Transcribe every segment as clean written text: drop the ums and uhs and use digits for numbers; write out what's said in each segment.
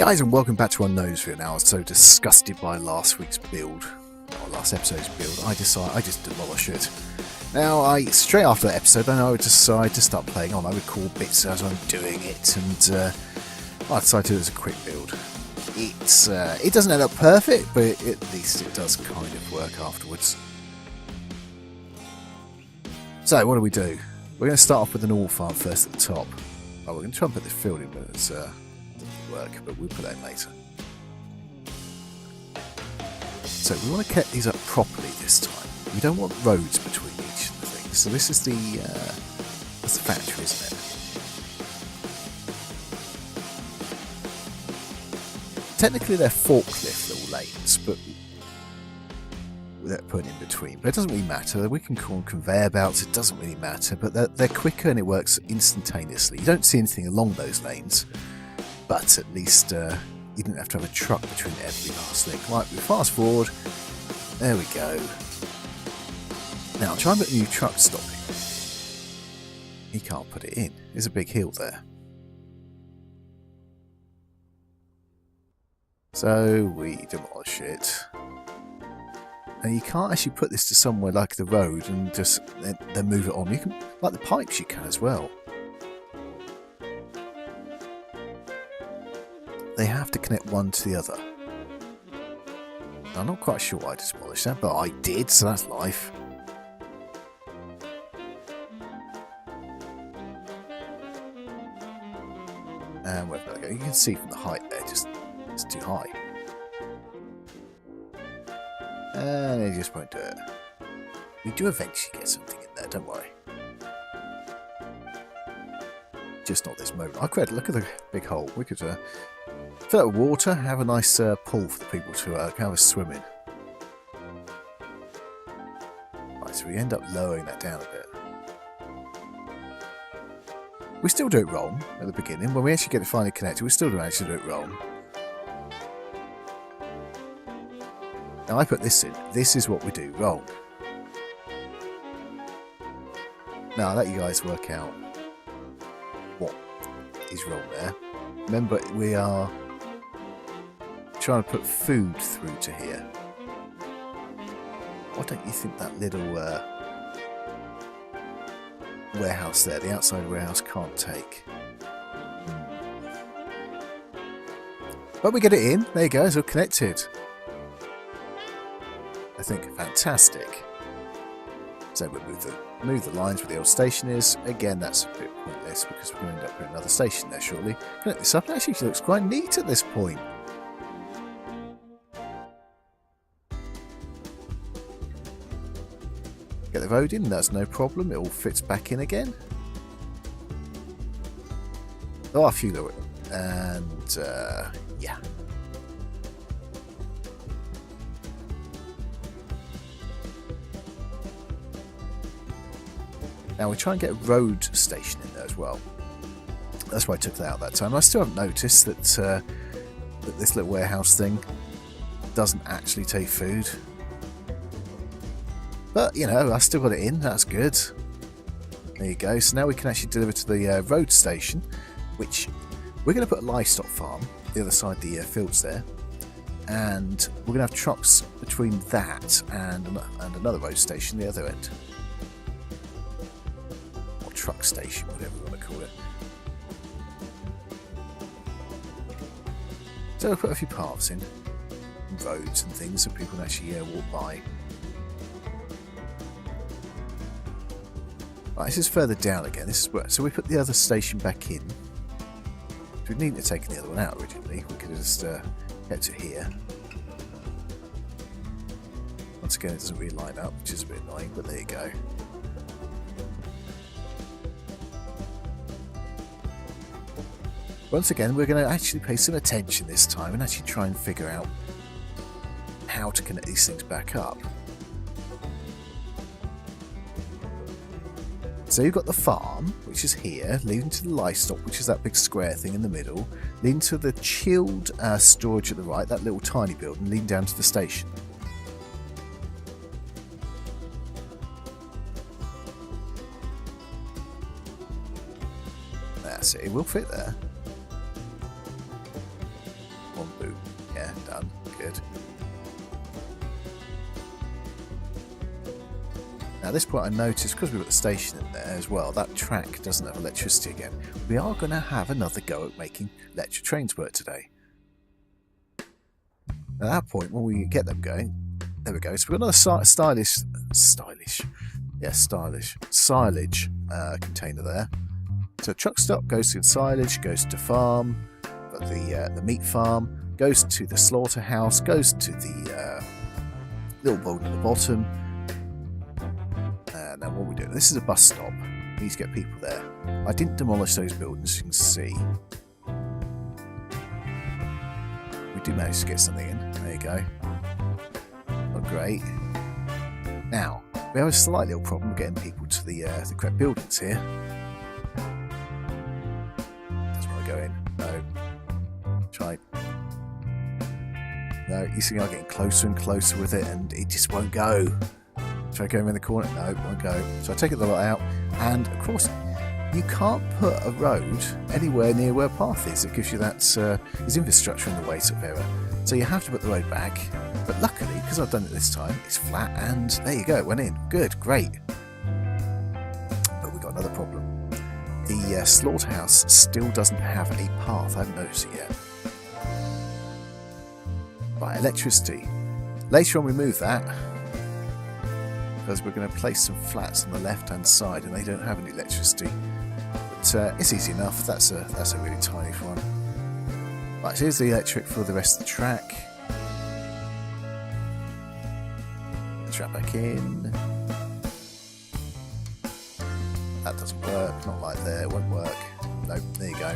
guys, and welcome back to Unknown's Video. Now I was so disgusted by last week's build, or last episode's build, I just demolish it. Now, straight after that episode, then I would decide to start playing on. I record bits as I'm doing it, and I decided to do it as a quick build. It doesn't end up perfect, but at least it does kind of work afterwards. So, what do we do? We're going to start off with an all farm first at the top. Oh, we're going to try and put the field in, but it's work, but we'll put that in later. So we want to cut these up properly this time. We don't want roads between each of the things. So this is that's the factory, isn't it? Technically they're forklift little lanes, but without putting in between. But it doesn't really matter. We can call them conveyor belts. It doesn't really matter. But they're quicker and it works instantaneously. You don't see anything along those lanes. But at least you didn't have to have a truck between every last link. Right, we fast forward. There we go. Now, try and put a new truck stopping. You can't put it in. There's a big hill there. So we demolish it. And you can't actually put this to somewhere like the road and just then move it on. You can, like the pipes, you can as well. They have to connect one to the other. I'm not quite sure why I demolished that, but I did, so that's life. And where did I go? You can see from the height there, just it's too high. And it just won't do it. We do eventually get something in there, don't worry. Just not this moment. I could look at the big hole. We could fill it with water, have a nice pool for the people to have a swim in. Right, so we end up lowering that down a bit. We still do it wrong at the beginning. When we actually get it finally connected, we still don't actually do it wrong. Now I put this in. This is what we do wrong. Now I'll let you guys work out what is wrong there. Remember, we are trying to put food through to here. Why don't you think that little warehouse there, the outside warehouse, can't take? But we get it in. There you go. It's all connected. I think fantastic. So we move the lines where the old station is. Again, that's a bit pointless because we're going to end up putting another station there shortly. Connect this up. It actually looks quite neat at this point. Get the road in, that's no problem. It all fits back in again. There are a few little, and yeah. Now we try and get a road station in there as well. That's why I took that out that time. I still haven't noticed that that this little warehouse thing doesn't actually take food. But, you know, I still got it in. That's good. There you go. So now we can actually deliver to the road station, which we're going to put a livestock farm the other side of the fields there. And we're going to have trucks between that and another road station the other end. Or truck station, whatever you want to call it. So we'll put a few paths in. Roads and things so people can actually walk by. Right, this is further down again. This is where, so we put the other station back in. We needn't have taken the other one out originally. We could have just get to here. Once again, it doesn't really line up, which is a bit annoying, but there you go. Once again, we're going to actually pay some attention this time and actually try and figure out how to connect these things back up. So you've got the farm, which is here, leading to the livestock, which is that big square thing in the middle, leading to the chilled storage at the right, that little tiny building, leading down to the station. That's it, it will fit there. there. Done. Good. Now at this point I noticed, because we've got the station in there as well, that track doesn't have electricity again. We are going to have another go at making electric trains work today. At that point, when we get them going, there we go. So we've got another silage container there. So truck stop goes to the silage, goes to farm, got the meat farm, goes to the slaughterhouse, goes to the little building at the bottom. Now what we're doing, this is a bus stop. We need to get people there. I didn't demolish those buildings, you can see. We do manage to get something in. There you go. Not great. Now, we have a slight little problem getting people to the correct buildings here. Doesn't want to go in. No. Try. No, you see I'm getting closer and closer with it and it just won't go. Try going around the corner. No, it won't go. So I take it the lot out, and of course, you can't put a road anywhere near where a path is. It gives you that is infrastructure in the way sort of error. So you have to put the road back. But luckily, because I've done it this time, it's flat, and there you go. It went in. Good, great. But we've got another problem. The slaughterhouse still doesn't have a path. I haven't noticed it yet. Right, electricity. Later on, we move that, because we're going to place some flats on the left-hand side, and they don't have any electricity. But it's easy enough. That's a really tiny one. Right, so here's the electric for the rest of the track. The track back in. That doesn't work. Not like there. It won't work. Nope. There you go.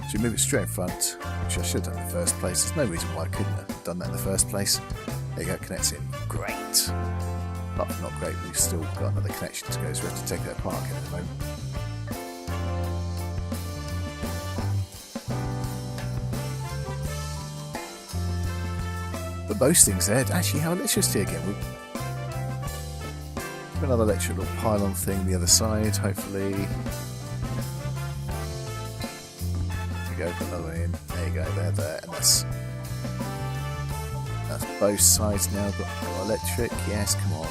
So we move it straight in front, which I should have done in the first place. There's no reason why I couldn't have done that in the first place. There you go. Connects in. Great. But not great, we've still got another connection to go, so we have to take that apart again at the moment. But most things there actually have electricity again. We've got another electric little pylon thing the other side, hopefully. There you go, put another one in. There you go, there, and that's both sides now got electric. Yes, come on.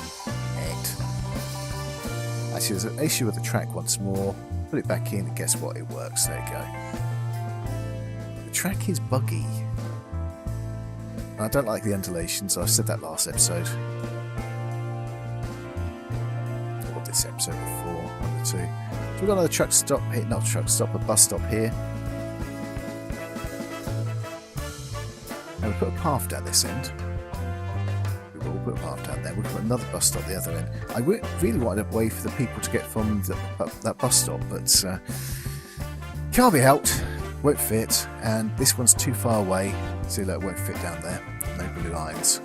Actually, there's an issue with the track once more. Put it back in, and guess what? It works. There you go. The track is buggy. And I don't like the undulations. I said that last episode. Or this episode before. One or two. So we've got another truck stop here. Not a truck stop, a bus stop here. Now we put a path down this end. We'll put a path down there. We'll put another bus stop at the other end. I really wanted a way for the people to get from that bus stop, but can't be helped. Won't fit, and this one's too far away, so it won't fit down there. No blue lines.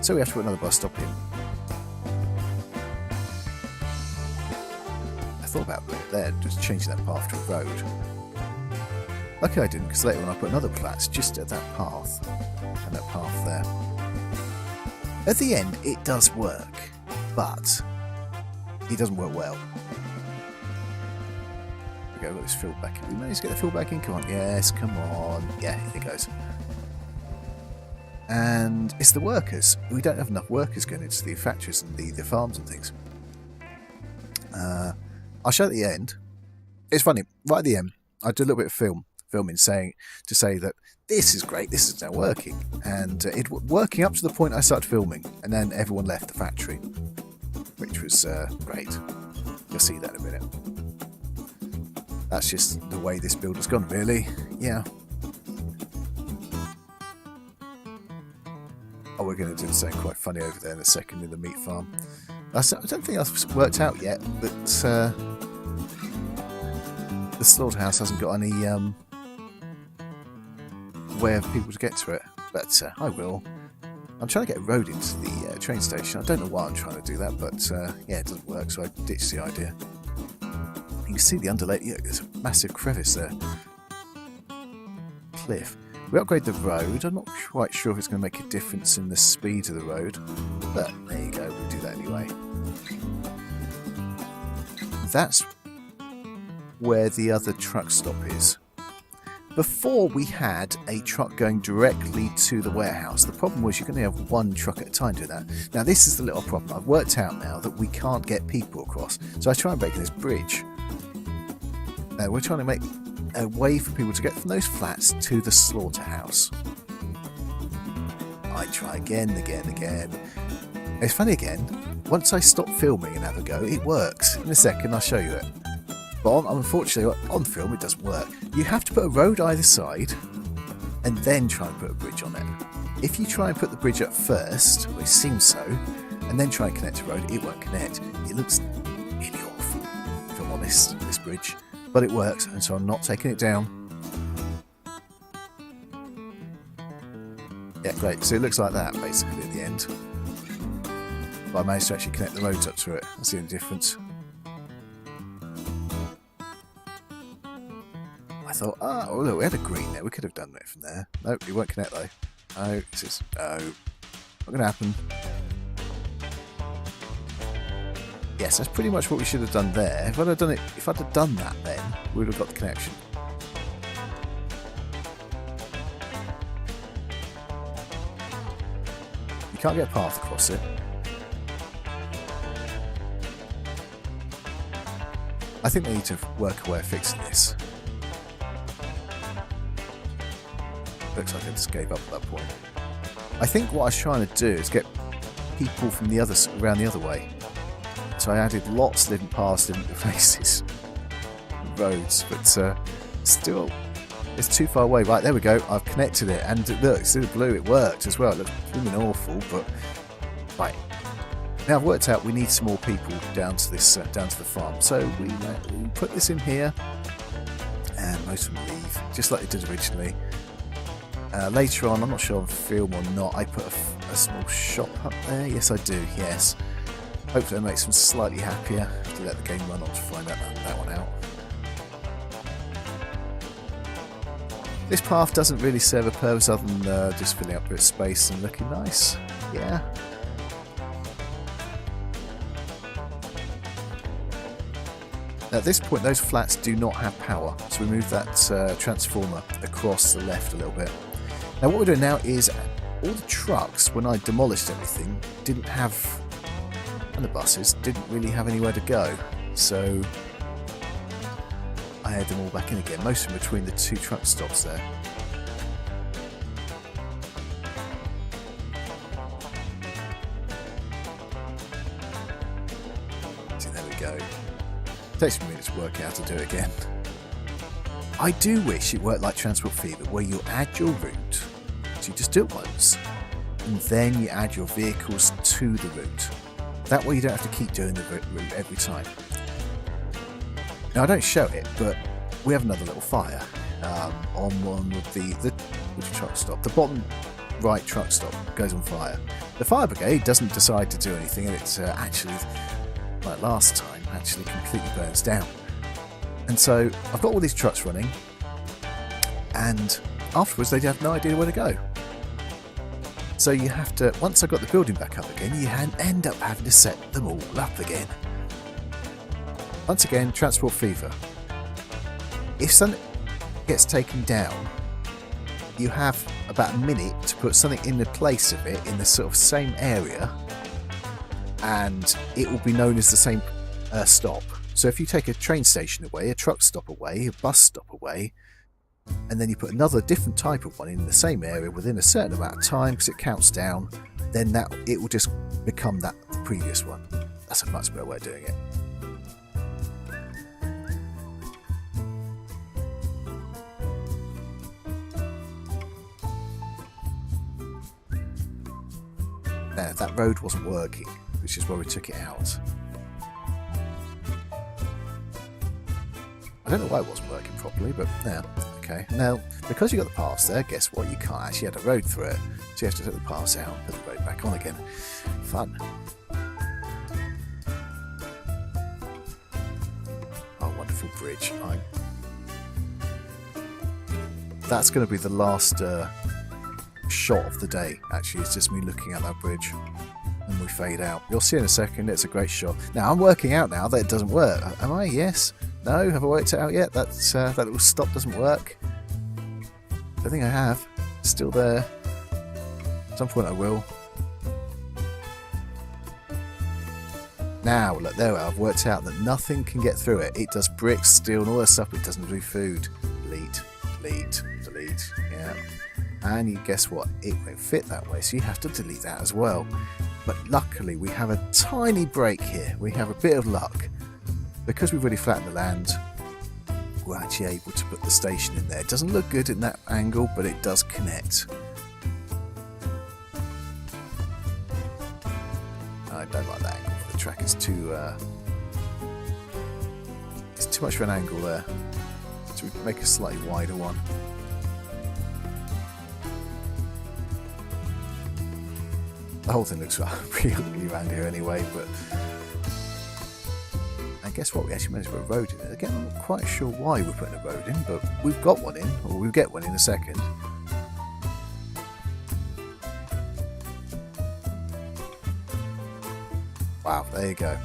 So we have to put another bus stop in. I thought about putting it there, just changing that path to a road. Luckily I didn't, because later on I put another flat just at that path, and that path there. At the end, it does work, but it doesn't work well. Okay, we've got this fill back in. We managed to get the fill back in. Come on, yes, come on. Yeah, here it goes. And it's the workers. We don't have enough workers going into the factories and the farms and things. I'll show at the end. It's funny, right at the end, I did a little bit of filming to say that this is great, this is now working, and it working up to the point I started filming, and then everyone left the factory, which was great. You'll see that in a minute. That's just the way this build has gone, really. Yeah. Oh, we're going to do something quite funny over there in a second in the meat farm. I don't think that's worked out yet, but the slaughterhouse hasn't got any way of people to get to it, but I will. I'm trying to get a road into the train station. I don't know why I'm trying to do that, but yeah, it doesn't work, so I ditched the idea. You can see the underlay. Yeah, there's a massive crevice there. Cliff. We upgrade the road. I'm not quite sure if it's going to make a difference in the speed of the road, but there you go. We'll do that anyway. That's where the other truck stop is. Before we had a truck going directly to the warehouse. The problem was you can only have one truck at a time doing that. Now this is the little problem. I've worked out now that we can't get people across. So I try and make this bridge. We're trying to make a way for people to get from those flats to the slaughterhouse. I try again. It's funny again. Once I stop filming and have a go, it works. In a second I'll show you it. But unfortunately, on film, it doesn't work. You have to put a road either side and then try and put a bridge on it. If you try and put the bridge up first, well, it seems so, and then try and connect a road, it won't connect. It looks really awful, if I'm honest, this bridge. But it works, and so I'm not taking it down. Yeah, great. So it looks like that, basically, at the end. But I managed to actually connect the roads up to it. That's the only difference. I thought, oh look, we had a green there. We could have done it from there. Nope, it won't connect though. Oh, it's just, oh, not going to happen. Yes, that's pretty much what we should have done there. If I'd have done that, then we would have got the connection. You can't get a path across it. I think they need to work a way of fixing this. Looks like I just gave up at that point. I think what I was trying to do is get people from the other around the other way. So I added lots of different paths, different places, roads, but still, it's too far away. Right, there we go. I've connected it, and look, it's in blue. It worked as well. It looks blooming awful, but right. Now I've worked out we need some more people down to this, down to the farm. So we put this in here, and most of them leave, just like they did originally. Later on, I'm not sure on film or not, I put a small shop up there. Yes, I do, yes. Hopefully that makes them slightly happier. I have to let the game run on to find that one out. This path doesn't really serve a purpose other than just filling up a bit of space and looking nice. Yeah. At this point, those flats do not have power, so we move that transformer across the left a little bit. Now what we're doing now is all the trucks, when I demolished everything, didn't have, and the buses didn't really have anywhere to go, so I had them all back in again, most of them between the two truck stops there. So there we go. It takes me a minute to work out how to do it again. I do wish it worked like Transport Fever, where you add your route, so you just do it once, and then you add your vehicles to the route. That way you don't have to keep doing the route every time. Now I don't show it, but we have another little fire on one of the truck stop. The bottom right truck stop goes on fire. The fire brigade doesn't decide to do anything, and it's actually, like last time, actually completely burns down. And so I've got all these trucks running, and afterwards they have no idea where to go. So you have to, once I got the building back up again, you end up having to set them all up again. Once again, Transport Fever. If something gets taken down, you have about a minute to put something in the place of it in the sort of same area, and it will be known as the same stop. So if you take a train station away, a truck stop away, a bus stop away, and then you put another different type of one in the same area within a certain amount of time, because it counts down, then it will just become the previous one. That's a much better way of doing it. Now, that road wasn't working, which is why we took it out. I don't know why it wasn't working properly, but now, okay. Now, because you got the paths there, guess what? You can't actually add a road through it. So you have to take the paths out and put the road back on again. Fun. Oh, wonderful bridge. That's going to be the last shot of the day, actually. It's just me looking at that bridge. And we fade out. You'll see in a second, it's a great shot. Now, I'm working out now that it doesn't work. Am I? Yes? No? Have I worked it out yet? That little stop doesn't work? don't think I have. It's still there. At some point I will. Now, look, there I've worked out that nothing can get through it. It does bricks, steel, and all that stuff, but it doesn't do food. Delete, delete, delete, yeah. And you guess what? It won't fit that way, so you have to delete that as well. But luckily, we have a tiny break here. We have a bit of luck. Because we've really flattened the land, we're actually able to put the station in there. It doesn't look good in that angle, but it does connect. I don't like that angle for the track. It's too much of an angle there. So we make a slightly wider one. The whole thing looks really ugly around here anyway, but I guess what we actually managed to put a road in it. Again, I'm not quite sure why we're putting a road in, but we've got one in, or we'll get one in a second. Wow, there you go.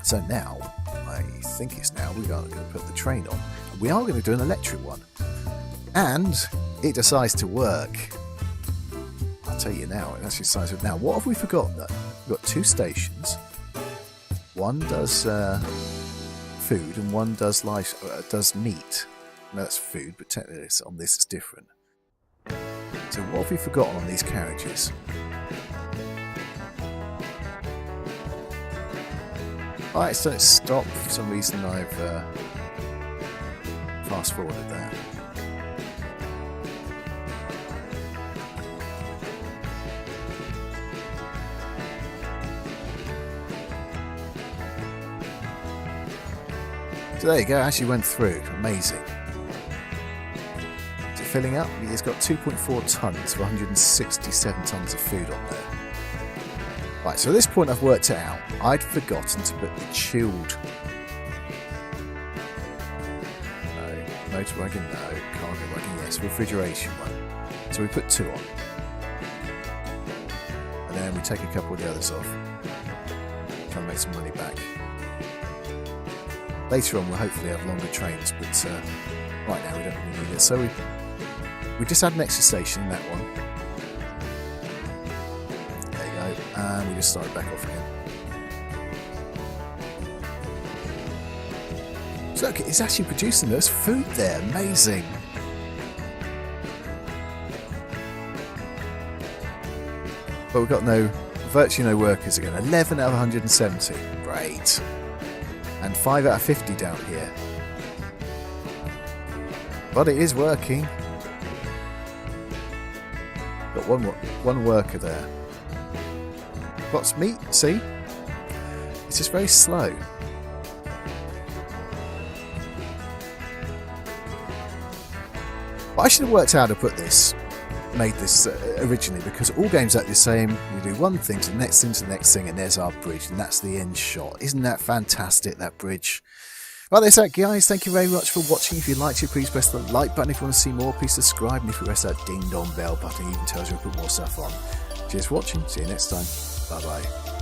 So now, I think it's now, we are going to put the train on. We are going to do an electric one. And it decides to work. I'll tell you now, it actually decides to. Now, what have we forgotten though? We've got two stations. One does food and one does meat. No, that's food, but technically on this it's different. So what have we forgotten on these carriages? Alright, so it's stopped. For some reason I've fast forwarded that. So there you go, actually went through. Amazing. So filling up, it's got 2.4 tonnes of 167 tonnes of food on there. Right, so at this point I've worked it out. I'd forgotten to put the chilled. No, motor wagon, no, cargo wagon, yes, refrigeration one. So we put 2 on. And then we take a couple of the others off. Try and make some money back. Later on we'll hopefully have longer trains, but right now we don't really need it. So we just had an extra station in that one. There you go, and we just started back off again. So look, it's actually producing us food there, amazing. But we've got virtually no workers again. 11 out of 170, great. And 5 out of 50 down here. But it is working. Got one worker there. What's meat? See? It's just very slow. But I should have worked out how to made this originally, because all games act the same. We do one thing to the next thing to the next thing, and there's our bridge, and that's the end shot. Isn't that fantastic, that bridge? Right, that's that, guys. Thank you very much for watching. If you liked it, please press the like button. If you want to see more, please subscribe, and if you press that ding dong bell button, it even tells you to put more stuff on. Cheers for watching. See you next time. Bye bye.